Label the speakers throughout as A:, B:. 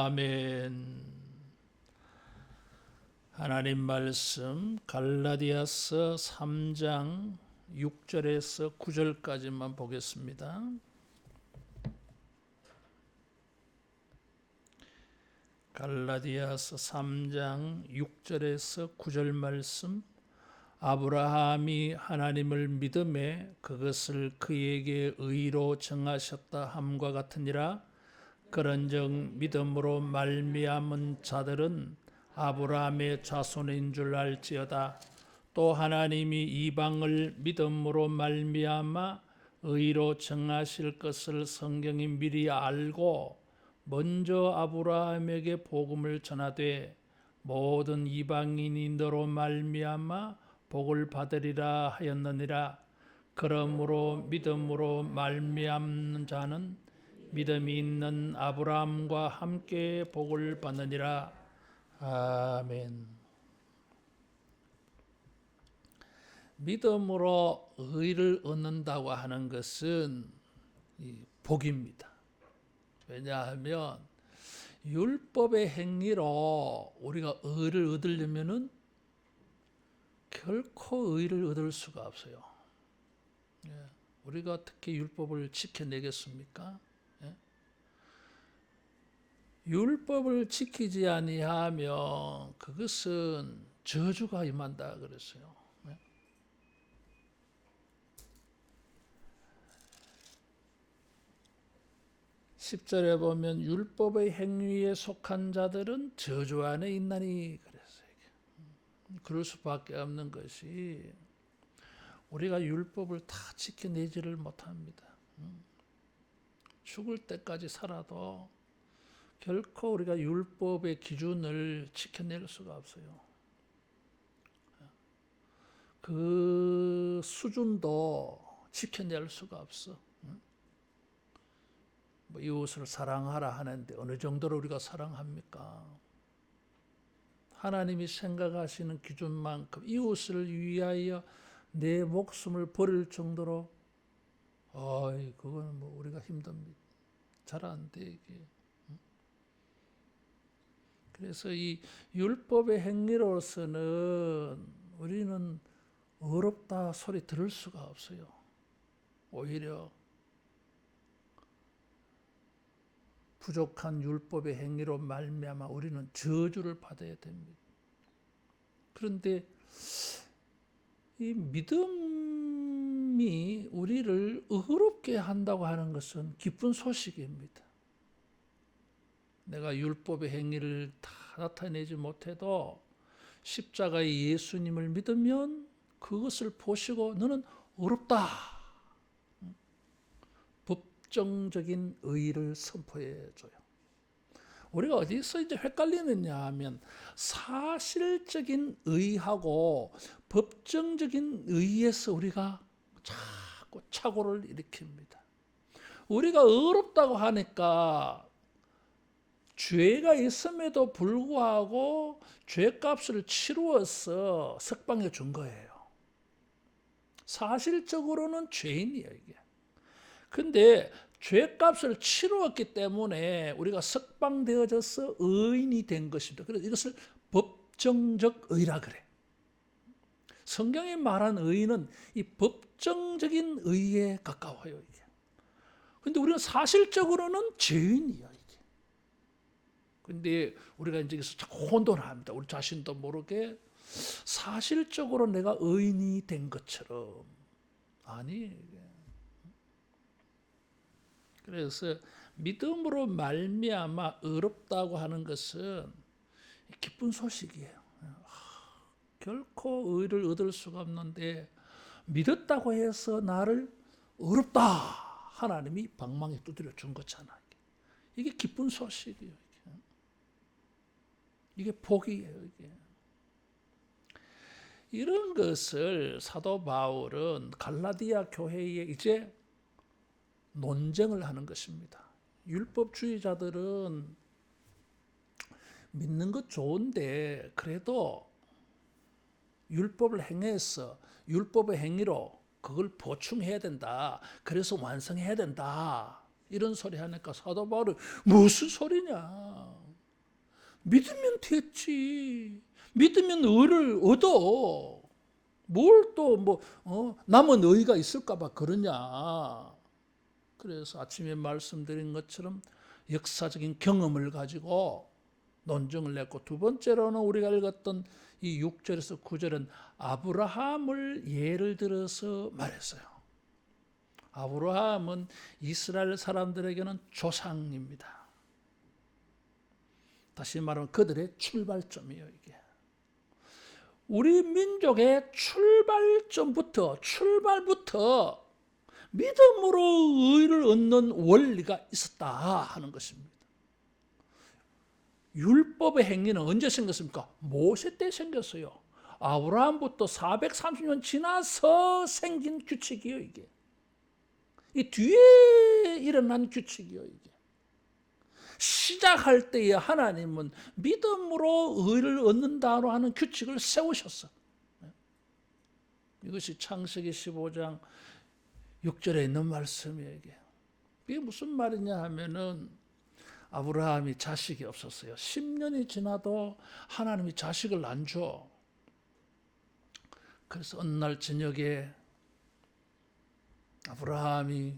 A: 아멘. 하나님 말씀 갈라디아서 3장 6절에서 9절까지만 보겠습니다. 갈라디아서 3장 6절에서 9절 말씀. 아브라함이 하나님을 믿음에 그것을 그에게 의로 정하셨다 함과 같으니라. 그런즉 믿음으로 말미암은 자들은 아브라함의 자손인 줄 알지어다. 또 하나님이 이방을 믿음으로 말미암아 의로 정하실 것을 성경이 미리 알고 먼저 아브라함에게 복음을 전하되 모든 이방인이 너로 말미암아 복을 받으리라 하였느니라. 그러므로 믿음으로 말미암는 자는 믿음이 있는 아브라함과 함께 복을 받느니라. 아멘. 믿음으로 의를 얻는다고 하는 것은 복입니다. 왜냐하면 율법의 행위로 우리가 의를 얻으려면은 결코 의를 얻을 수가 없어요. 우리가 어떻게 율법을 지켜내겠습니까? 율법을 지키지 아니하면 그것은 저주가 임한다 그랬어요. 10절에 보면 율법의 행위에 속한 자들은 저주 안에 있나니 그랬어요. 그럴 수밖에 없는 것이 우리가 율법을 다 지켜내지를 못합니다. 죽을 때까지 살아도 결코 우리가 율법의 기준을 지켜낼 수가 없어요. 그 수준도 지켜낼 수가 없어. 이웃을 사랑하라 하는데 어느 정도로 우리가 사랑합니까? 하나님이 생각하시는 기준만큼 이웃을 위하여 내 목숨을 버릴 정도로 그건 우리가 힘듭니다. 잘 안 돼 이게. 그래서 이 율법의 행위로서는 우리는 어렵다 소리 들을 수가 없어요. 오히려 부족한 율법의 행위로 말미암아 우리는 저주를 받아야 됩니다. 그런데 이 믿음이 우리를 의롭게 한다고 하는 것은 기쁜 소식입니다. 내가 율법의 행위를 다 나타내지 못해도 십자가의 예수님을 믿으면 그것을 보시고 너는 의롭다. 법정적인 의를 선포해 줘요. 우리가 어디서 이제 헷갈리느냐 하면 사실적인 의하고 법정적인 의에서 우리가 자꾸 착오를 일으킵니다. 우리가 의롭다고 하니까 죄가 있음에도 불구하고 죄값을 치루어서 석방해 준 거예요. 사실적으로는 죄인이에요, 이게. 근데 죄값을 치루었기 때문에 우리가 석방되어져서 의인이 된 것입니다. 그래서 이것을 법정적 의라 그래. 성경이 말한 의인은 이 법정적인 의에 가까워요, 이게. 근데 우리는 사실적으로는 죄인이야. 근데 우리가 이제 여기서 자꾸 혼돈합니다. 우리 자신도 모르게 사실적으로 내가 의인이 된 것처럼. 아니. 그래서 믿음으로 말미암아 의롭다고 하는 것은 기쁜 소식이에요. 결코 의를 얻을 수가 없는데 믿었다고 해서 나를 의롭다 하나님이 방망이 두드려 준 거잖아요. 이게 기쁜 소식이에요. 이게 복이에요. 이게. 이런 것을 사도 바울은 갈라디아 교회에 이제 논쟁을 하는 것입니다. 율법주의자들은 믿는 것 좋은데 그래도 율법을 행해서 율법의 행위로 그걸 보충해야 된다. 그래서 완성해야 된다. 이런 소리 하니까 사도 바울이 무슨 소리냐. 믿으면 됐지. 믿으면 의를 얻어. 뭘 또 남은 의가 있을까봐 그러냐. 그래서 아침에 말씀드린 것처럼 역사적인 경험을 가지고 논증을 냈고, 두 번째로는 우리가 읽었던 이 6절에서 9절은 아브라함을 예를 들어서 말했어요. 아브라함은 이스라엘 사람들에게는 조상입니다. 다시 말하면 그들의 출발점이에요, 이게. 우리 민족의 출발부터 믿음으로 의를 얻는 원리가 있었다 하는 것입니다. 율법의 행위는 언제 생겼습니까? 모세 때 생겼어요. 아브라함부터 430년 지나서 생긴 규칙이에요, 이게. 이 뒤에 일어난 규칙이에요, 이게. 시작할 때에 하나님은 믿음으로 의를 얻는다로 하는 규칙을 세우셨어. 이것이 창세기 15장 6절에 있는 말씀이에요, 이게. 이게 무슨 말이냐 하면은 아브라함이 자식이 없었어요. 10년이 지나도 하나님이 자식을 안 줘. 그래서 어느 날 저녁에 아브라함이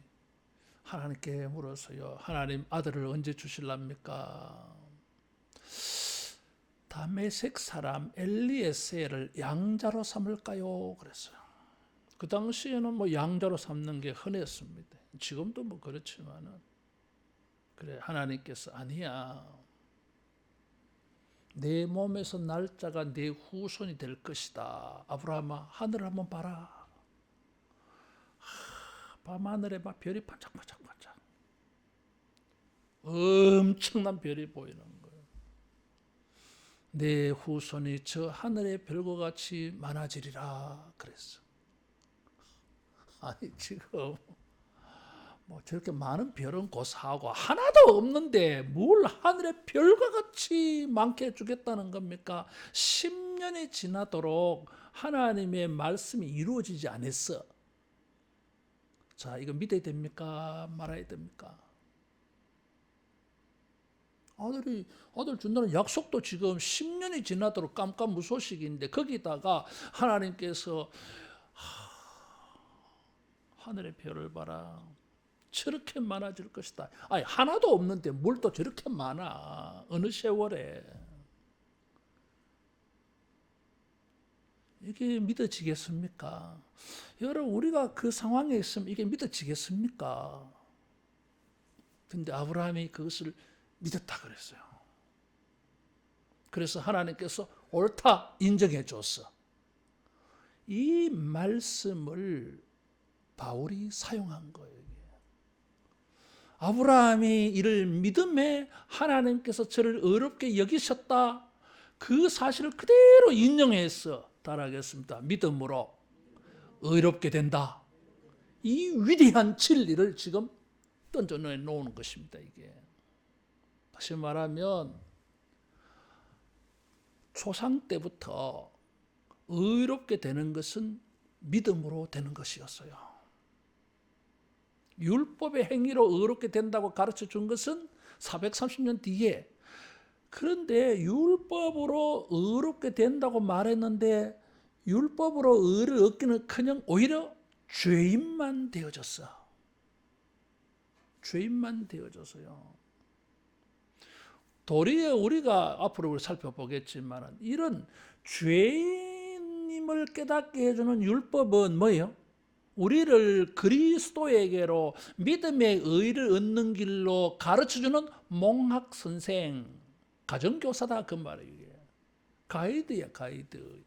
A: 하나님께 물었어요. 하나님, 아들을 언제 주실랍니까? 다메섹 사람 엘리에셀을 양자로 삼을까요? 그랬어요. 그 당시에는 양자로 삼는 게 흔했습니다. 지금도 그렇지만은. 그래, 하나님께서 아니야. 내 몸에서 날짜가 내 후손이 될 것이다. 아브라함아, 하늘을 한번 봐라. 밤하늘에 막 별이 반짝반짝반짝. 엄청난 별이 보이는 거예요. 내 후손이 저 하늘의 별과 같이 많아지리라 그랬어. 아니 지금 저렇게 많은 별은 고사하고 하나도 없는데 뭘 하늘의 별과 같이 많게 해주겠다는 겁니까? 10년이 지나도록 하나님의 말씀이 이루어지지 않았어. 자, 이거 믿어야 됩니까? 말아야 됩니까? 아들 준다는 약속도 지금 10년이 지나도록 깜깜무소식인데 거기다가 하나님께서 하늘의 별을 봐라. 저렇게 많아질 것이다. 아니, 하나도 없는데 뭘 또 저렇게 많아. 어느 세월에. 이게 믿어지겠습니까? 여러분, 우리가 그 상황에 있으면 이게 믿어지겠습니까? 근데 아브라함이 그것을 믿었다 그랬어요. 그래서 하나님께서 옳다 인정해 줬어. 이 말씀을 바울이 사용한 거예요. 아브라함이 이를 믿음에 하나님께서 저를 의롭게 여기셨다. 그 사실을 그대로 인정해서 따라하겠습니다. 믿음으로 의롭게 된다. 이 위대한 진리를 지금 던져놓는 것입니다. 이게 다시 말하면 초상 때부터 의롭게 되는 것은 믿음으로 되는 것이었어요. 율법의 행위로 의롭게 된다고 가르쳐 준 것은 430년 뒤에. 그런데 율법으로 의롭게 된다고 말했는데 율법으로 의를 얻기는커녕 오히려 죄인만 되어졌어. 죄인만 되어져서요. 도리어 우리가 앞으로 살펴보겠지만 이런 죄인임을 깨닫게 해주는 율법은 뭐예요? 우리를 그리스도에게로 믿음의 의를 얻는 길로 가르쳐주는 몽학선생, 가정교사다 그 말이에요. 가이드야, 가이드.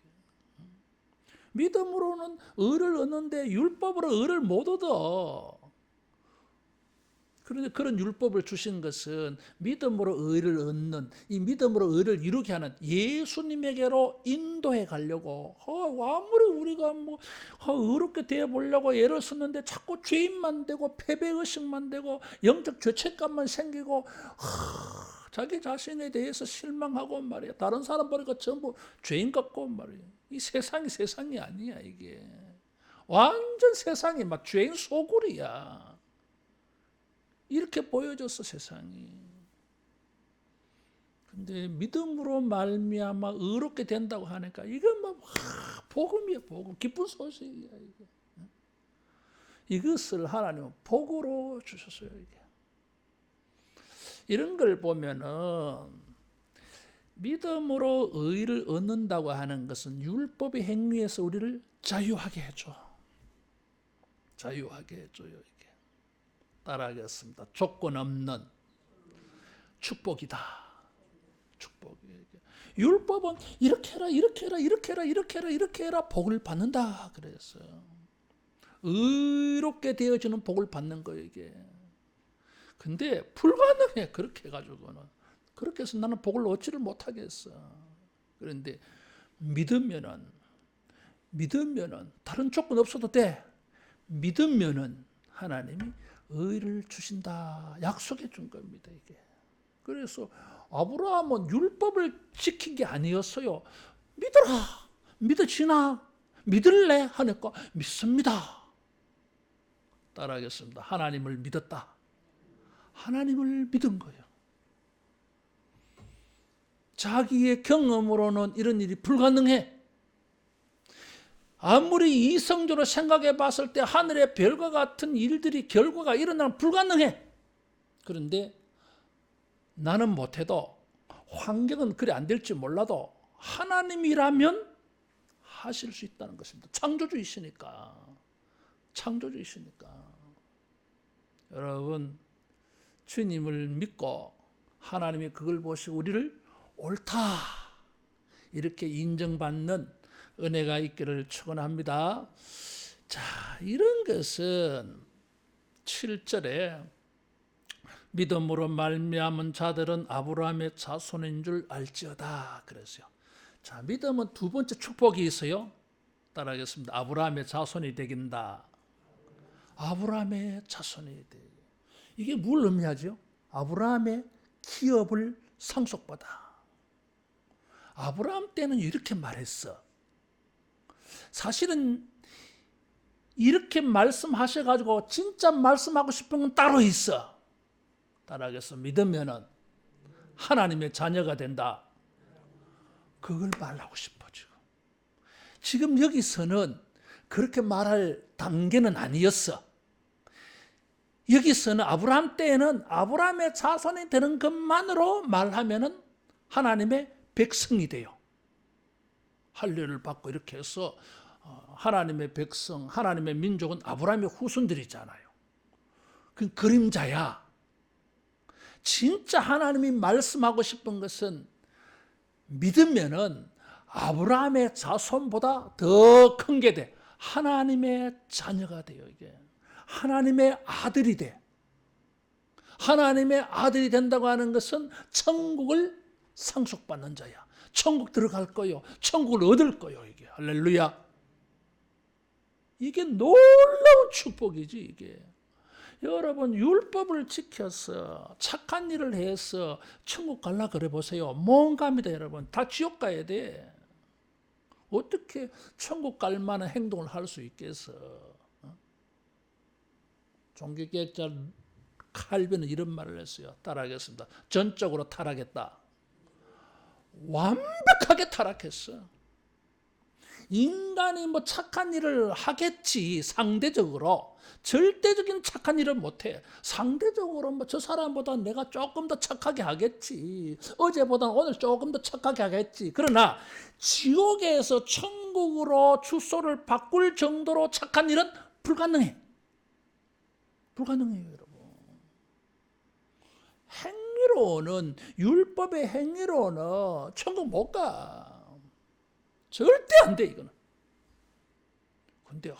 A: 믿음으로는 의를 얻는데 율법으로 의를 못 얻어. 그런데 그런 율법을 주신 것은 믿음으로 의를 얻는, 이 믿음으로 의를 이루게 하는 예수님에게로 인도해 가려고. 아무리 우리가 의롭게 되어 보려고 애를 썼는데 자꾸 죄인만 되고 패배의식만 되고 영적 죄책감만 생기고 자기 자신에 대해서 실망하고 말이야. 다른 사람 보니까 전부 죄인 같고 말이야. 이 세상이 아니야 이게. 완전 세상이 막 죄인 소굴이야. 이렇게 보여줬어 세상이. 근데 믿음으로 말미암아 의롭게 된다고 하니까 이건 뭐 복음이야, 복음. 기쁜 소식이야 이게. 이것을 하나님은 복으로 주셨어요. 이게. 이런 걸 보면은 믿음으로 의를 얻는다고 하는 것은 율법의 행위에서 우리를 자유하게 해줘. 자유하게 해줘요. 이게. 따라하겠습니다. 조건 없는 축복이다. 축복이에요. 율법은 이렇게 해라, 이렇게 해라, 이렇게 해라, 이렇게 해라, 이렇게 해라 복을 받는다 그랬어요. 의롭게 되어지는 복을 받는 거예요 이게. 근데 불가능해 그렇게 해가지고는. 그렇게 해서 나는 복을 얻지를 못하겠어. 그런데 믿으면은 다른 조건 없어도 돼. 믿으면은 하나님이 의를 주신다 약속해 준 겁니다 이게. 그래서 아브라함은 율법을 지킨 게 아니었어요. 믿어라, 믿어지나, 믿을래 하니까 믿습니다. 따라하겠습니다. 하나님을 믿었다. 하나님을 믿은 거예요. 자기의 경험으로는 이런 일이 불가능해. 아무리 이성적으로 생각해 봤을 때 하늘의 별과 같은 일들이 결과가 일어나면 불가능해. 그런데 나는 못해도 환경은 그래 안 될지 몰라도 하나님이라면 하실 수 있다는 것입니다. 창조주이시니까. 여러분 주님을 믿고 하나님이 그걸 보시고 우리를 옳다 이렇게 인정받는 은혜가 있기를 축원합니다. 자, 이런 것은 7절에 믿음으로 말미암은 자들은 아브라함의 자손인 줄 알지어다 그랬어요. 자, 믿음은 두 번째 축복이 있어요. 따라하겠습니다. 아브라함의 자손이 되긴다. 아브라함의 자손이 돼. 이게 뭘 의미하죠? 아브라함의 기업을 상속받아. 아브라함 때는 이렇게 말했어. 사실은 이렇게 말씀하셔가지고 진짜 말씀하고 싶은 건 따로 있어. 따라하겠어. 믿으면은 하나님의 자녀가 된다. 그걸 말하고 싶어 지금 여기서는 그렇게 말할 단계는 아니었어. 여기서는 아브라함 때에는 아브라함의 자손이 되는 것만으로 말하면은 하나님의 백성이 돼요. 할례를 받고 이렇게 해서 하나님의 백성, 하나님의 민족은 아브라함의 후손들이잖아요. 그 그림자야. 진짜 하나님이 말씀하고 싶은 것은 믿으면은 아브라함의 자손보다 더 큰 게 돼. 하나님의 자녀가 돼요. 이게 하나님의 아들이 돼. 하나님의 아들이 된다고 하는 것은 천국을 상속받는 자야. 천국 들어갈 거요. 천국을 얻을 거요. 이게 할렐루야. 이게 놀라운 축복이지 이게. 여러분 율법을 지켜서 착한 일을 해서 천국 갈라 그래 보세요. 못 갑니다 여러분. 다 지옥 가야 돼. 어떻게 천국 갈 만한 행동을 할 수 있겠어. 종교개혁자 칼빈은 이런 말을 했어요. 따라하겠습니다. 전적으로 타락했다. 완벽하게 타락했어. 인간이 뭐 착한 일을 하겠지. 상대적으로. 절대적인 착한 일은 못해. 상대적으로 뭐 저 사람보다 내가 조금 더 착하게 하겠지. 어제보다 오늘 조금 더 착하게 하겠지. 그러나 지옥에서 천국으로 주소를 바꿀 정도로 착한 일은 불가능해. 불가능해요, 여러분. 행위로는, 율법의 행위로는 천국 못 가. 절대 안 돼, 이거는. 근데,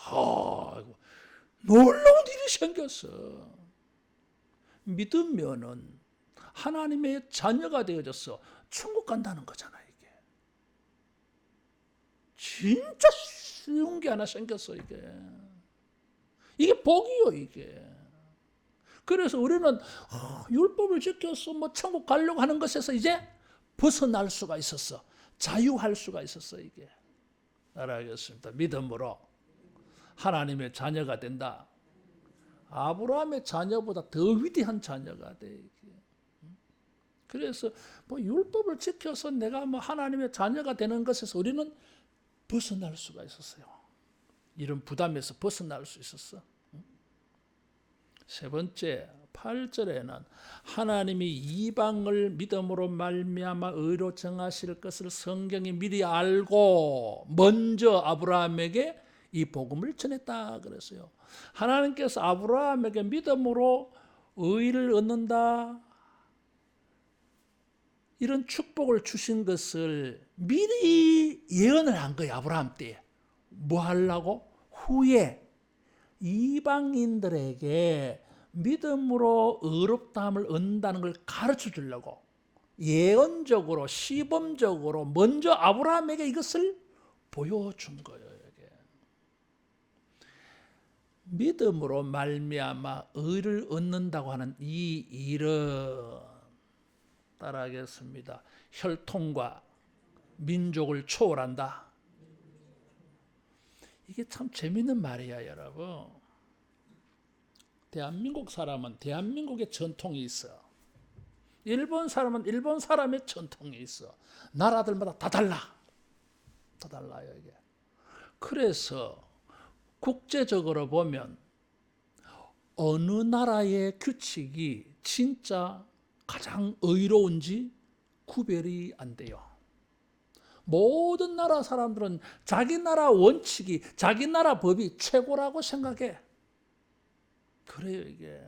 A: 놀라운 일이 생겼어. 믿으면은 하나님의 자녀가 되어져서 천국 간다는 거잖아, 이게. 진짜 쉬운 게 하나 생겼어, 이게. 이게 복이요, 이게. 그래서 우리는 율법을 지켜서 뭐 천국 가려고 하는 것에서 이제 벗어날 수가 있었어. 자유할 수가 있었어, 이게. 따라하겠습니다. 믿음으로 하나님의 자녀가 된다. 아브라함의 자녀보다 더 위대한 자녀가 돼. 이게. 그래서 뭐 율법을 지켜서 내가 뭐 하나님의 자녀가 되는 것에서 우리는 벗어날 수가 있었어요. 이런 부담에서 벗어날 수 있었어. 세 번째 8절에는 하나님이 이방을 믿음으로 말미암아 의로 정하실 것을 성경이 미리 알고 먼저 아브라함에게 이 복음을 전했다 그랬어요. 하나님께서 아브라함에게 믿음으로 의를 얻는다, 이런 축복을 주신 것을 미리 예언을 한 거예요. 아브라함 때에. 뭐 하려고? 후에 이방인들에게 믿음으로 의롭다함을 얻는다는 걸 가르쳐 주려고 예언적으로 시범적으로 먼저 아브라함에게 이것을 보여준 거예요. 이게. 믿음으로 말미암아 의를 얻는다고 하는 이 일은, 따라하겠습니다, 혈통과 민족을 초월한다. 이게 참 재밌는 말이야, 여러분. 대한민국 사람은 대한민국의 전통이 있어. 일본 사람은 일본 사람의 전통이 있어. 나라들마다 다 달라. 다 달라요, 이게. 그래서 국제적으로 보면 어느 나라의 규칙이 진짜 가장 의로운지 구별이 안 돼요. 모든 나라 사람들은 자기 나라 원칙이, 자기 나라 법이 최고라고 생각해. 그래요, 이게.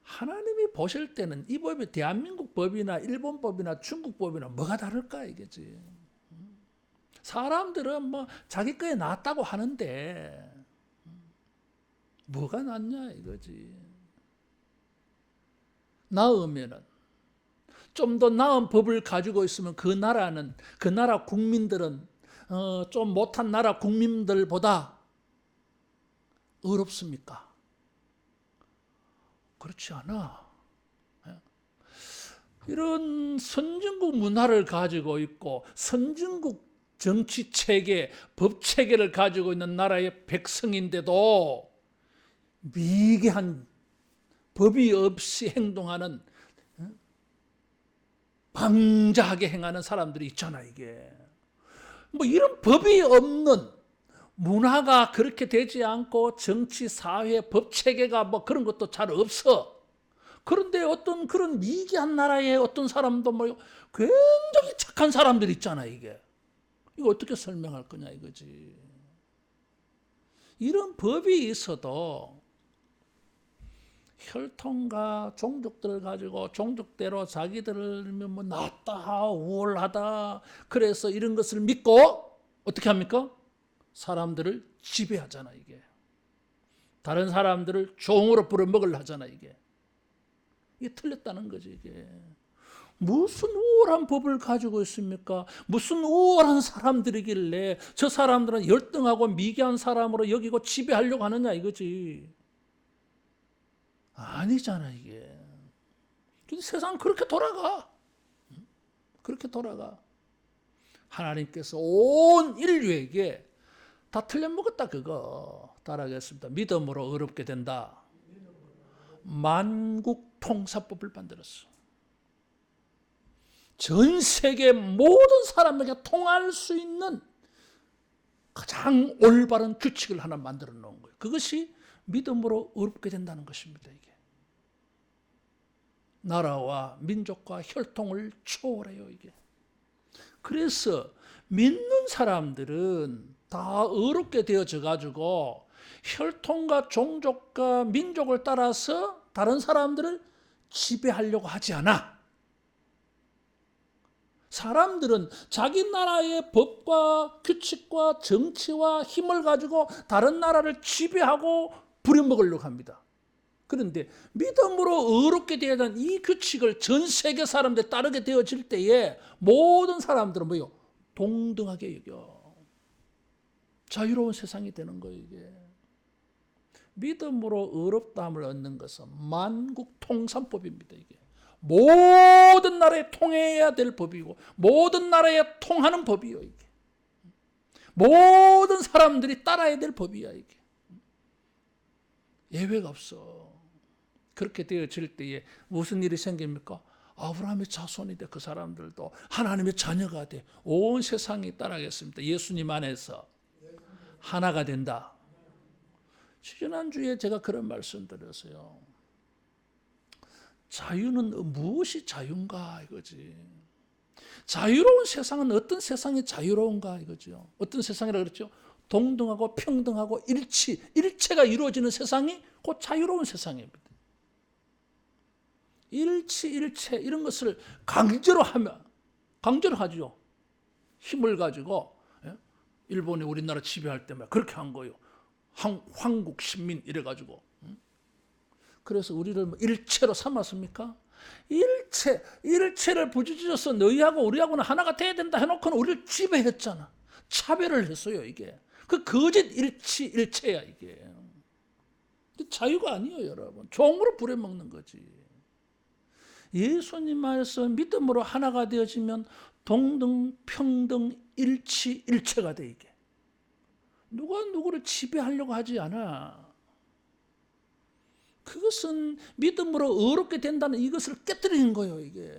A: 하나님이 보실 때는 이 법이 대한민국 법이나 일본 법이나 중국 법이나 뭐가 다를까 이거지. 사람들은 뭐 자기 거에 낫다고 하는데 뭐가 낫냐 이거지. 나으면은 좀 더 나은 법을 가지고 있으면 그 나라는, 그 나라 국민들은 좀 못한 나라 국민들보다 의롭습니까? 그렇지 않아. 이런 선진국 문화를 가지고 있고 선진국 정치 체계, 법 체계를 가지고 있는 나라의 백성인데도 미개한 법이 없이 행동하는, 방자하게 행하는 사람들이 있잖아, 이게. 뭐 이런 법이 없는 문화가 그렇게 되지 않고 정치, 사회, 법 체계가 뭐 그런 것도 잘 없어. 그런데 어떤 그런 미개한 나라의 어떤 사람도 뭐 굉장히 착한 사람들 있잖아, 이게. 이거 어떻게 설명할 거냐 이거지. 이런 법이 있어도 혈통과 종족들을 가지고 종족대로 자기들을 뭐 낫다, 우월하다, 그래서 이런 것을 믿고 어떻게 합니까? 사람들을 지배하잖아, 이게. 다른 사람들을 종으로 부려먹으려 하잖아, 이게. 이게 틀렸다는 거지, 이게. 무슨 우월한 법을 가지고 있습니까? 무슨 우월한 사람들이길래 저 사람들은 열등하고 미개한 사람으로 여기고 지배하려고 하느냐 이거지. 아니잖아, 이게. 근데 세상 그렇게 돌아가. 그렇게 돌아가. 하나님께서 온 인류에게 다 틀려먹었다, 그거. 따라하겠습니다. 믿음으로 의롭게 된다. 만국통사법을 만들었어. 전 세계 모든 사람에게 통할 수 있는 가장 올바른 규칙을 하나 만들어 놓은 거예요. 그것이 믿음으로 의롭게 된다는 것입니다, 이게. 나라와 민족과 혈통을 초월해요, 이게. 그래서 믿는 사람들은 다 의롭게 되어져 가지고 혈통과 종족과 민족을 따라서 다른 사람들을 지배하려고 하지 않아. 사람들은 자기 나라의 법과 규칙과 정치와 힘을 가지고 다른 나라를 지배하고 부려먹으려고 합니다. 그런데 믿음으로 의롭게 되어야 하는 이 규칙을 전 세계 사람들이 따르게 되어질 때에 모든 사람들은 뭐요? 동등하게 여겨. 자유로운 세상이 되는 거예요, 이게. 믿음으로 의롭다함을 얻는 것은 만국통산법입니다, 이게. 모든 나라에 통해야 될 법이고 모든 나라에 통하는 법이요, 이게. 모든 사람들이 따라야 될 법이야, 이게. 예외가 없어. 그렇게 되어질 때에 무슨 일이 생깁니까? 아브라함의 자손이 돼. 그 사람들도 하나님의 자녀가 돼. 온 세상이 따라가겠습니다. 예수님 안에서 하나가 된다. 지난주에 제가 그런 말씀 드렸어요. 자유는 무엇이 자유인가 이거지. 자유로운 세상은 어떤 세상이 자유로운가 이거죠. 어떤 세상이라 그랬죠? 동등하고 평등하고 일체가 이루어지는 세상이 곧 자유로운 세상입니다. 일체 이런 것을 강제로 하죠. 힘을 가지고 일본이 우리나라 지배할 때만 그렇게 한 거예요. 황국 신민 이래가지고. 그래서 우리를 일체로 삼았습니까? 일체를 부주짖어서 너희하고 우리하고는 하나가 돼야 된다 해놓고는 우리를 지배했잖아. 차별을 했어요 이게. 그 거짓 일체야 이게. 자유가 아니에요 여러분. 종으로 부려먹는 거지. 예수님 안에서 믿음으로 하나가 되어지면 동등 평등 일체가 돼 이게. 누가 누구를 지배하려고 하지 않아. 그것은 믿음으로 의롭게 된다는 이것을 깨뜨리는 거예요 이게.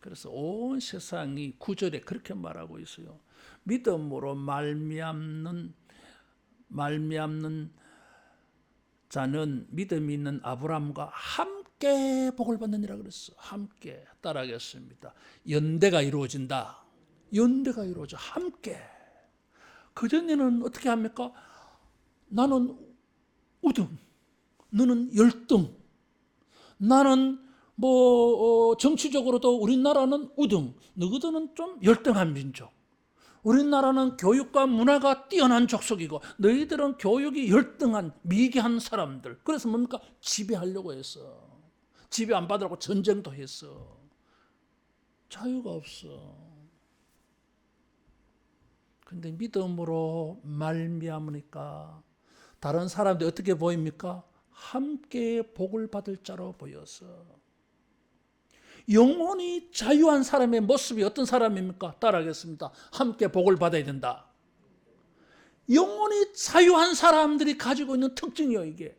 A: 그래서 온 세상이 9절에 그렇게 말하고 있어요. 믿음으로 말미암는 자는 믿음이 있는 아브라함과 함께 복을 받느니라 그랬어. 함께 따라하겠습니다. 연대가 이루어진다. 연대가 이루어져. 함께. 그전에는 어떻게 합니까? 나는 우등, 너는 열등. 나는 정치적으로도 우리나라는 우등, 너희들은 좀 열등한 민족. 우리나라는 교육과 문화가 뛰어난 족속이고 너희들은 교육이 열등한 미개한 사람들. 그래서 뭡니까? 지배하려고 했어. 지배 안 받으라고 전쟁도 했어. 자유가 없어. 근데 믿음으로 말미암으니까 다른 사람들 어떻게 보입니까? 함께 복을 받을 자로 보여서. 영혼이 자유한 사람의 모습이 어떤 사람입니까? 따라하겠습니다. 함께 복을 받아야 된다. 영혼이 자유한 사람들이 가지고 있는 특징이에요 이게.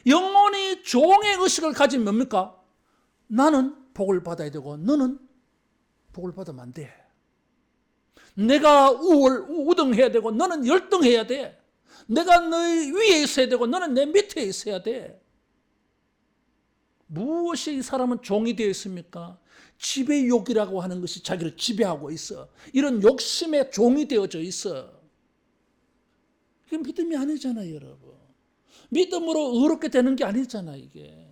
A: 영혼이 종의 의식을 가진 뭡니까? 나는 복을 받아야 되고 너는 복을 받으면 안 돼. 내가 우등해야 되고 너는 열등해야 돼. 내가 너희 위에 있어야 되고 너는 내 밑에 있어야 돼. 무엇이 이 사람은 종이 되어 있습니까? 지배욕이라고 하는 것이 자기를 지배하고 있어. 이런 욕심에 종이 되어져 있어. 이게 믿음이 아니잖아요 여러분. 믿음으로 의롭게 되는 게 아니잖아 이게.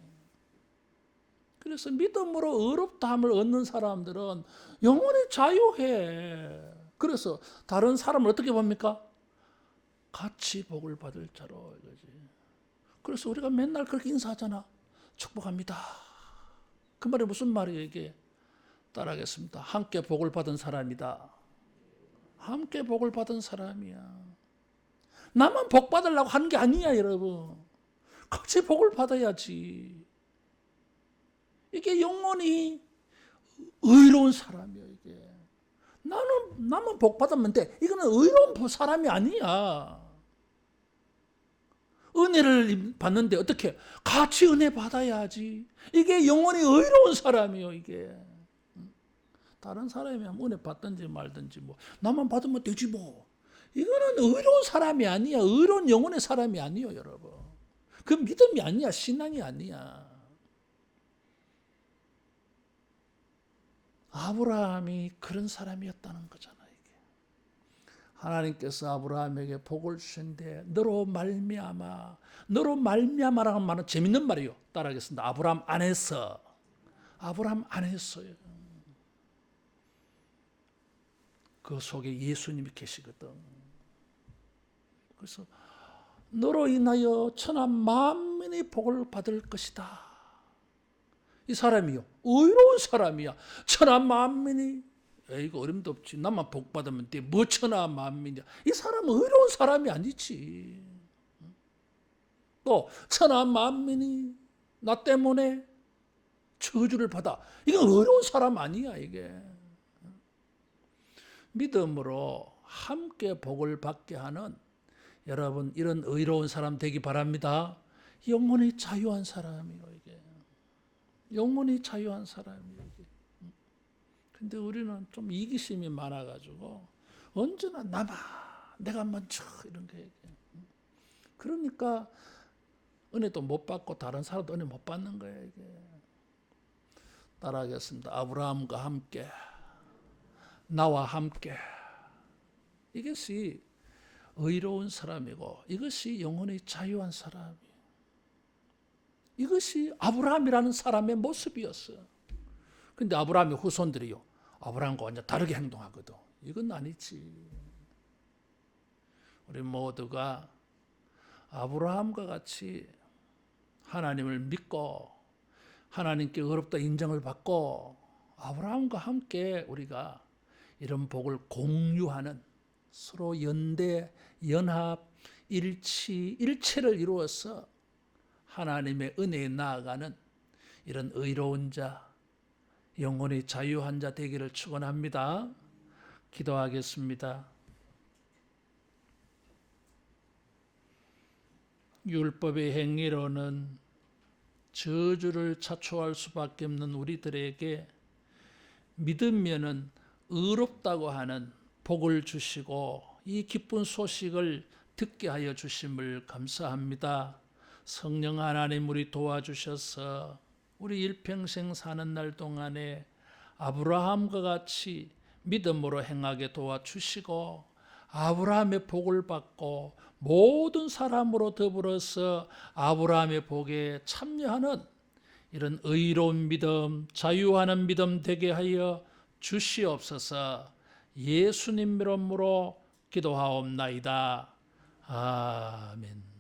A: 그래서 믿음으로 의롭다함을 얻는 사람들은 영원히 자유해. 그래서 다른 사람을 어떻게 봅니까? 같이 복을 받을 자로 이거지. 그래서 우리가 맨날 그렇게 인사하잖아. 축복합니다. 그 말이 무슨 말이에요 이게? 따라하겠습니다. 함께 복을 받은 사람이다. 함께 복을 받은 사람이야. 나만 복 받으려고 하는 게 아니야 여러분. 같이 복을 받아야지. 이게 영원히 의로운 사람이에요 이게. 나만 복 받으면 돼. 이거는 의로운 사람이 아니야. 은혜를 받는데 어떻게? 같이 은혜 받아야지. 이게 영원히 의로운 사람이에요 이게. 다른 사람이 은혜 받든지 말든지 나만 받으면 되지 뭐. 이거는 의로운 사람이 아니야. 의로운 영혼의 사람이 아니에요 여러분. 그 믿음이 아니야. 신앙이 아니야. 아브라함이 그런 사람이었다는 거잖아 이게. 하나님께서 아브라함에게 복을 주신데 너로 말미암아라는 말은 재밌는 말이에요. 따라하겠습니다. 아브라함 안에서요. 그 속에 예수님이 계시거든. 그래서 너로 인하여 천하 만민이 복을 받을 것이다. 이 사람이요. 의로운 사람이야. 천하 만민이. 이거 어림도 없지. 나만 복 받으면 돼. 뭐 천하 만민이야. 이 사람은 의로운 사람이 아니지. 또 천하 만민이 나 때문에 저주를 받아. 이건 의로운 사람 아니야 이게. 믿음으로 함께 복을 받게 하는 여러분 이런 의로운 사람 되기 바랍니다. 영혼이 자유한 사람이요, 이게. 영혼이 자유한 사람이요, 이게. 근데 우리는 좀 이기심이 많아가지고 언제나 나만, 내가 먼저 이런 게. 그러니까 은혜도 못 받고 다른 사람도 은혜 못 받는 거예요, 이게. 따라하겠습니다. 아브라함과 함께, 나와 함께. 이것이 의로운 사람이고 이것이 영혼이 자유한 사람이에요. 이것이 아브라함이라는 사람의 모습이었어요. 근데 아브라함의 후손들이요, 아브라함과 완전 다르게 행동하거든. 이건 아니지. 우리 모두가 아브라함과 같이 하나님을 믿고 하나님께 의롭다 인정을 받고 아브라함과 함께 우리가 이런 복을 공유하는, 서로 연대, 연합, 일체를 이루어서 하나님의 은혜에 나아가는 이런 의로운 자, 영혼이 자유한 자 되기를 축원합니다. 기도하겠습니다. 율법의 행위로는 저주를 자초할 수밖에 없는 우리들에게 믿으면은 의롭다고 하는 복을 주시고 이 기쁜 소식을 듣게 하여 주심을 감사합니다. 성령 하나님, 우리 도와주셔서 우리 일평생 사는 날 동안에 아브라함과 같이 믿음으로 행하게 도와주시고 아브라함의 복을 받고 모든 사람으로 더불어서 아브라함의 복에 참여하는 이런 의로운 믿음, 자유하는 믿음 되게 하여 주시옵소서. 예수님 이름으로 기도하옵나이다. 아멘.